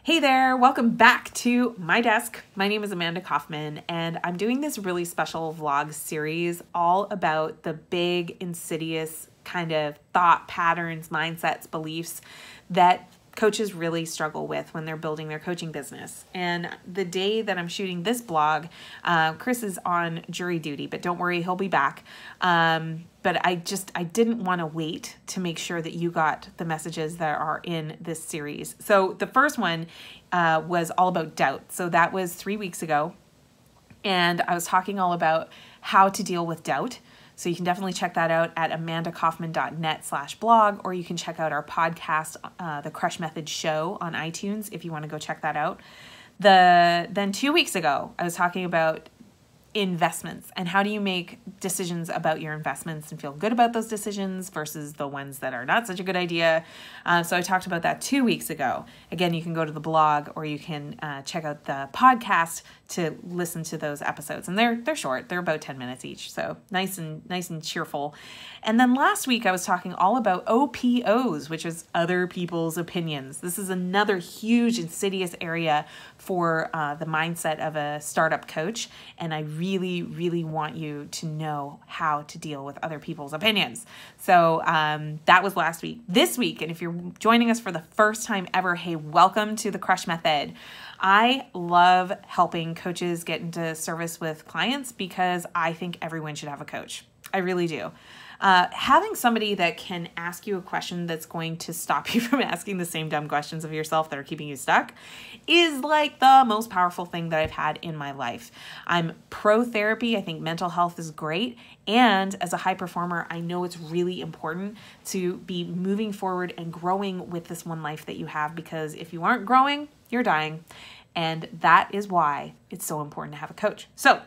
Hey there, welcome back to my desk. My name is Amanda Kaufman, and I'm doing this really special vlog series all about the big, insidious kind of thought patterns, mindsets, beliefs that coaches really struggle with when they're building their coaching business. And the day that I'm shooting this blog, Chris is on jury duty, but don't worry, he'll be back. But I didn't want to wait to make sure that you got the messages that are in this series. So the first one was all about doubt. So that was 3 weeks ago. And I was talking all about how to deal with doubt. So you can definitely check that out at amandakaufman.net/blog, or you can check out our podcast, The Crush Method Show on iTunes if you want to go check that out. Then 2 weeks ago, I was talking about investments and how do you make decisions about your investments and feel good about those decisions versus the ones that are not such a good idea. So I talked about that 2 weeks ago. Again, you can go to the blog or you can check out the podcast to listen to those episodes. And they're short. They're about 10 minutes each. So nice and cheerful. And then last week I was talking all about OPOs, which is other people's opinions. This is another huge insidious area for the mindset of a startup coach. And I really, really want you to know how to deal with other people's opinions. So that was last week. This week, and if you're joining us for the first time ever, hey, welcome to the Crush Method. I love helping coaches get into service with clients because I think everyone should have a coach. I really do. Having somebody that can ask you a question that's going to stop you from asking the same dumb questions of yourself that are keeping you stuck is like the most powerful thing that I've had in my life. I'm pro therapy. I think mental health is great. And as a high performer, I know it's really important to be moving forward and growing with this one life that you have, because if you aren't growing, you're dying. And that is why it's so important to have a coach. So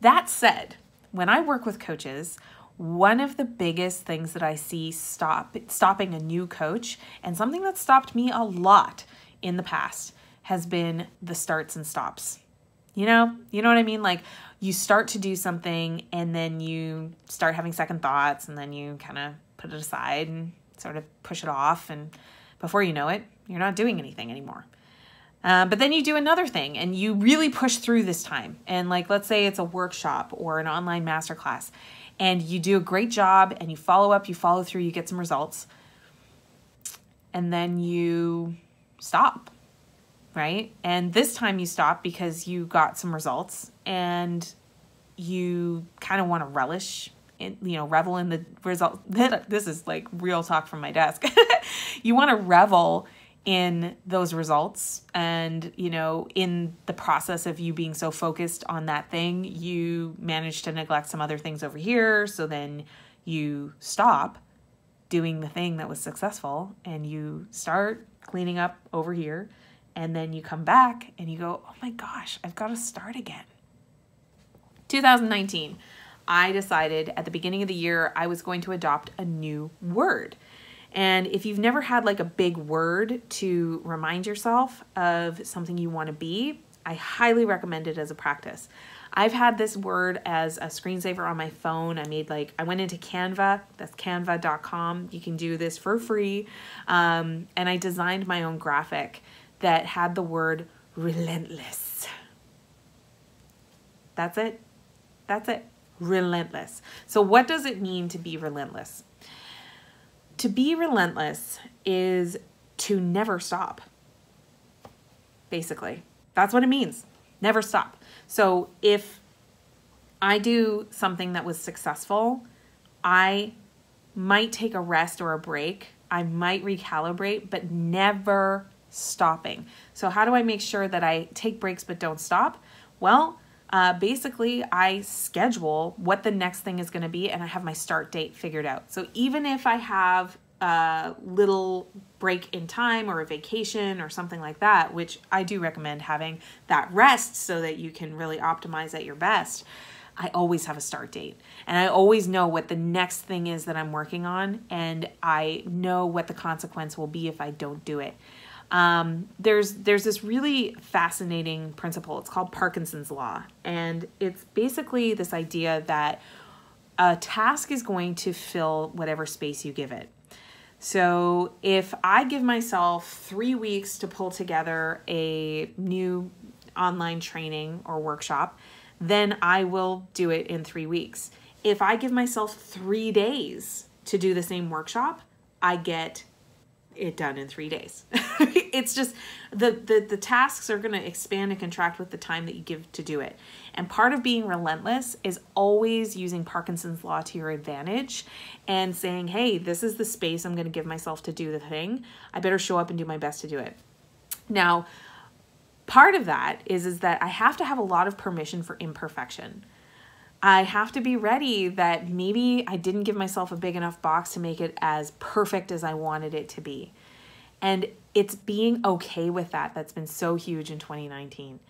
that said, when I work with coaches, one of the biggest things that I see stopping a new coach, and something that stopped me a lot in the past, has been the starts and stops. You know what I mean? Like you start to do something and then you start having second thoughts and then you kind of put it aside and sort of push it off. And before you know it, you're not doing anything anymore. But then you do another thing and you really push through this time. And like, let's say it's a workshop or an online masterclass, and you do a great job and you follow up, you follow through, you get some results, and then you stop, right? And this time you stop because you got some results and you kind of want to relish in, revel in the result. This is like real talk from my desk. You want to revel in those results, and in the process of you being so focused on that thing, you manage to neglect some other things over here. So then you stop doing the thing that was successful and you start cleaning up over here, and then you come back and you go, oh my gosh, I've got to start again. 2019, I decided at the beginning of the year I was going to adopt a new word. And if you've never had like a big word to remind yourself of something you want to be, I highly recommend it as a practice. I've had this word as a screensaver on my phone. I went into Canva, that's canva.com. You can do this for free. And I designed my own graphic that had the word relentless. That's it. Relentless. So what does it mean to be relentless? To be relentless is to never stop. Basically, that's what it means. Never stop. So if I do something that was successful, I might take a rest or a break. I might recalibrate, but never stopping. So how do I make sure that I take breaks but don't stop? Well, basically I schedule what the next thing is going to be, and I have my start date figured out. So even if I have a little break in time or a vacation or something like that, which I do recommend having that rest so that you can really optimize at your best, I always have a start date, and I always know what the next thing is that I'm working on, and I know what the consequence will be if I don't do it. There's this really fascinating principle. It's called Parkinson's Law. And it's basically this idea that a task is going to fill whatever space you give it. So if I give myself 3 weeks to pull together a new online training or workshop, then I will do it in 3 weeks. If I give myself 3 days to do the same workshop, I get it done in 3 days. It's just the tasks are going to expand and contract with the time that you give to do it. And part of being relentless is always using Parkinson's law to your advantage and saying, hey, this is the space I'm going to give myself to do the thing. I better show up and do my best to do it. Now, part of that is that I have to have a lot of permission for imperfection. I have to be ready that maybe I didn't give myself a big enough box to make it as perfect as I wanted it to be. And it's being okay with that that's been so huge in 2019.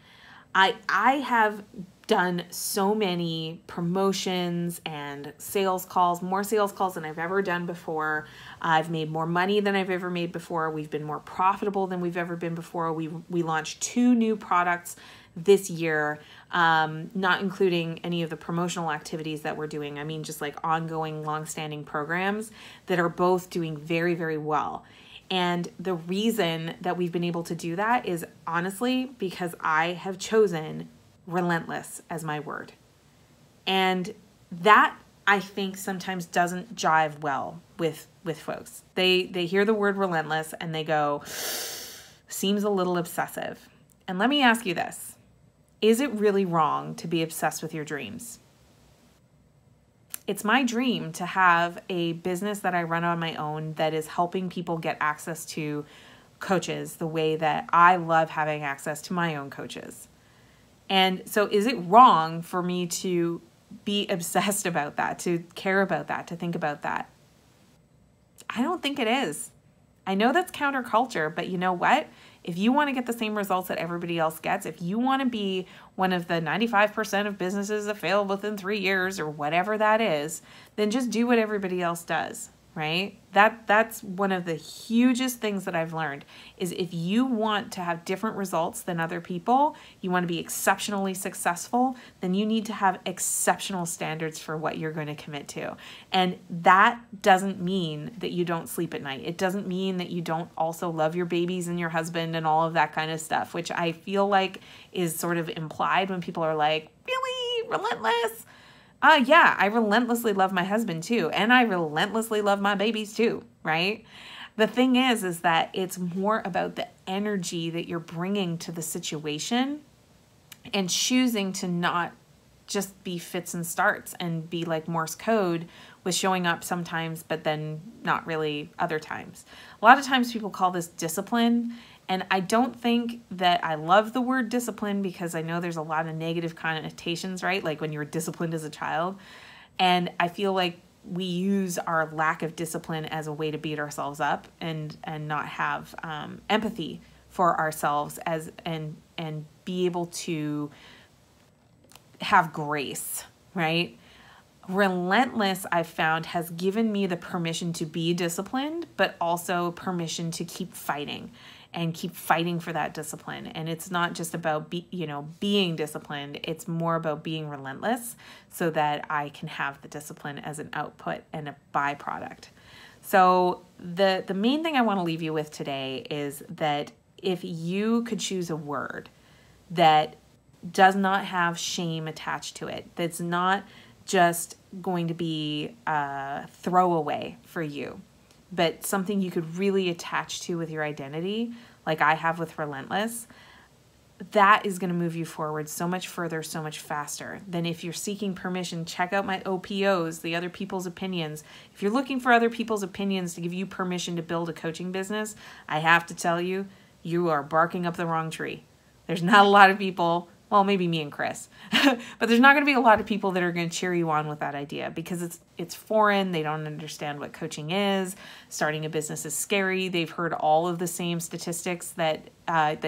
I have done so many promotions and sales calls, more sales calls than I've ever done before. I've made more money than I've ever made before. We've been more profitable than we've ever been before. We launched 2 new products this year, not including any of the promotional activities that we're doing. I mean, just like ongoing, long-standing programs that are both doing very, very well. And the reason that we've been able to do that is honestly because I have chosen relentless as my word. And that, I think, sometimes doesn't jive well with folks. They hear the word relentless and they go, seems a little obsessive. And let me ask you this. Is it really wrong to be obsessed with your dreams? It's my dream to have a business that I run on my own that is helping people get access to coaches the way that I love having access to my own coaches. And so is it wrong for me to be obsessed about that, to care about that, to think about that? I don't think it is. I know that's counterculture, but you know what? If you want to get the same results that everybody else gets, if you want to be one of the 95% of businesses that fail within 3 years or whatever that is, then just do what everybody else does, right? That's one of the hugest things that I've learned is if you want to have different results than other people, you want to be exceptionally successful, then you need to have exceptional standards for what you're going to commit to. And that doesn't mean that you don't sleep at night. It doesn't mean that you don't also love your babies and your husband and all of that kind of stuff, which I feel like is sort of implied when people are like, really? Relentless? Yeah, I relentlessly love my husband too. And I relentlessly love my babies too, right? The thing is that it's more about the energy that you're bringing to the situation and choosing to not just be fits and starts and be like Morse code with showing up sometimes, but then not really other times. A lot of times people call this discipline. And I don't think that I love the word discipline because I know there's a lot of negative connotations, right? Like when you were disciplined as a child. And I feel like we use our lack of discipline as a way to beat ourselves up and not have empathy for ourselves and be able to have grace, right? Relentless, I've found, has given me the permission to be disciplined, but also permission to keep fighting and keep fighting for that discipline. And it's not just about being disciplined. It's more about being relentless so that I can have the discipline as an output and a byproduct. So the main thing I want to leave you with today is that if you could choose a word that does not have shame attached to it, that's not just going to be a throwaway for you, but something you could really attach to with your identity, like I have with Relentless, that is going to move you forward so much further, so much faster than if you're seeking permission. Check out my OPOs, the other people's opinions. If you're looking for other people's opinions to give you permission to build a coaching business, I have to tell you, you are barking up the wrong tree. There's not a lot of people, well, maybe me and Chris, but there's not going to be a lot of people that are going to cheer you on with that idea because it's foreign. They don't understand what coaching is. Starting a business is scary. They've heard all of the same statistics that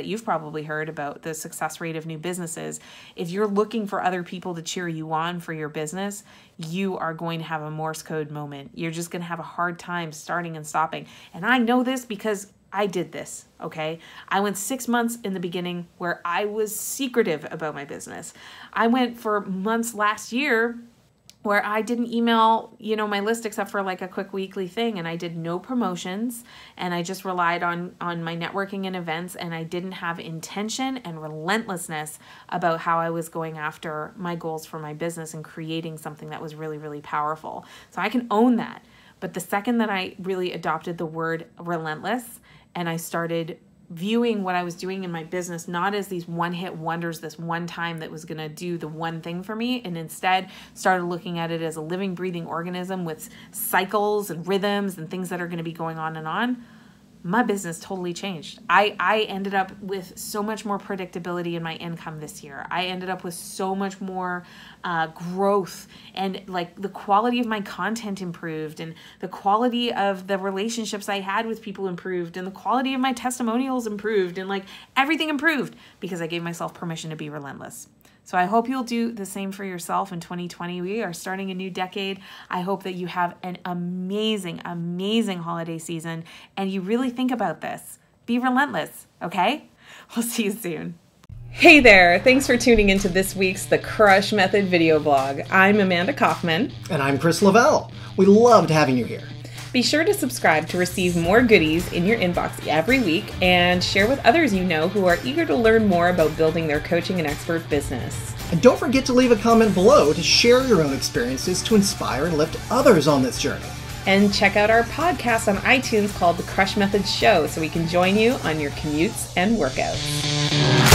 you've probably heard about the success rate of new businesses. If you're looking for other people to cheer you on for your business, you are going to have a Morse code moment. You're just going to have a hard time starting and stopping. And I know this because I did this, okay? I went 6 months in the beginning where I was secretive about my business. I went for months last year where I didn't email, my list except for like a quick weekly thing, and I did no promotions, and I just relied on my networking and events, and I didn't have intention and relentlessness about how I was going after my goals for my business and creating something that was really, really powerful. So I can own that. But the second that I really adopted the word relentless, and I started viewing what I was doing in my business not as these one-hit wonders, this one time that was going to do the one thing for me, and instead started looking at it as a living, breathing organism with cycles and rhythms and things that are going to be going on and on, my business totally changed. I ended up with so much more predictability in my income this year. I ended up with so much more growth, and like the quality of my content improved, and the quality of the relationships I had with people improved, and the quality of my testimonials improved, and like everything improved because I gave myself permission to be relentless. So I hope you'll do the same for yourself in 2020. We are starting a new decade. I hope that you have an amazing, amazing holiday season, and you really think about this. Be relentless, okay? We'll see you soon. Hey there, thanks for tuning into this week's The Crush Method video blog. I'm Amanda Kaufman. And I'm Chris Lavelle. We loved having you here. Be sure to subscribe to receive more goodies in your inbox every week, and share with others you know who are eager to learn more about building their coaching and expert business. And don't forget to leave a comment below to share your own experiences to inspire and lift others on this journey. And check out our podcast on iTunes called The Crush Method Show so we can join you on your commutes and workouts.